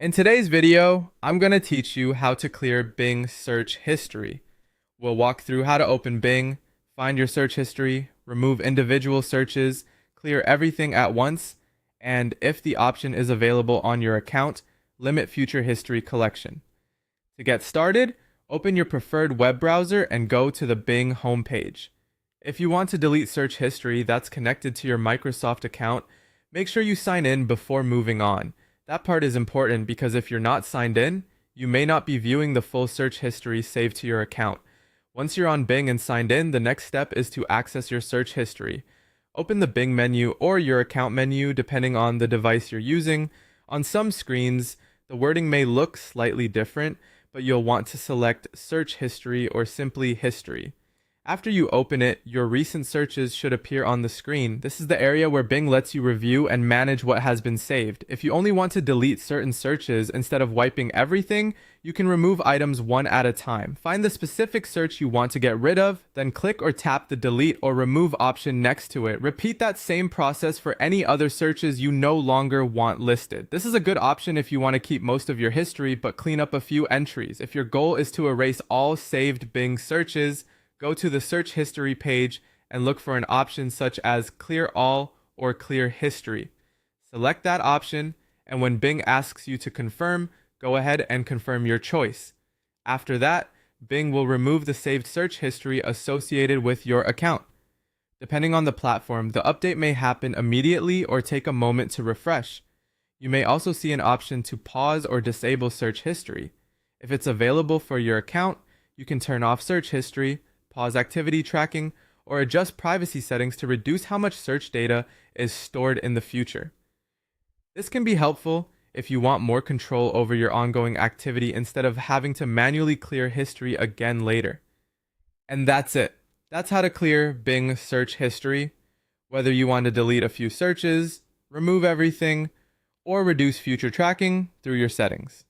In today's video, I'm going to teach you how to clear Bing search history. We'll walk through how to open Bing, find your search history, remove individual searches, clear everything at once, and if the option is available on your account, limit future history collection. To get started, open your preferred web browser and go to the Bing homepage. If you want to delete search history that's connected to your Microsoft account, make sure you sign in before moving on. That part is important because if you're not signed in, you may not be viewing the full search history saved to your account. Once you're on Bing and signed in, the next step is to access your search history. Open the Bing menu or your account menu depending on the device you're using. On some screens, the wording may look slightly different, but you'll want to select Search History or simply History. After you open it, your recent searches should appear on the screen. This is the area where Bing lets you review and manage what has been saved. If you only want to delete certain searches instead of wiping everything, you can remove items one at a time. Find the specific search you want to get rid of, then click or tap the delete or remove option next to it. Repeat that same process for any other searches you no longer want listed. This is a good option if you want to keep most of your history but clean up a few entries. If your goal is to erase all saved Bing searches, go to the search history page and look for an option such as Clear All or Clear History. Select that option, and when Bing asks you to confirm, go ahead and confirm your choice. After that, Bing will remove the saved search history associated with your account. Depending on the platform, the update may happen immediately or take a moment to refresh. You may also see an option to pause or disable search history. If it's available for your account, you can turn off search history, pause activity tracking, or adjust privacy settings to reduce how much search data is stored in the future. This can be helpful if you want more control over your ongoing activity instead of having to manually clear history again later. And that's it. That's how to clear Bing search history. Whether you want to delete a few searches, remove everything, or reduce future tracking through your settings.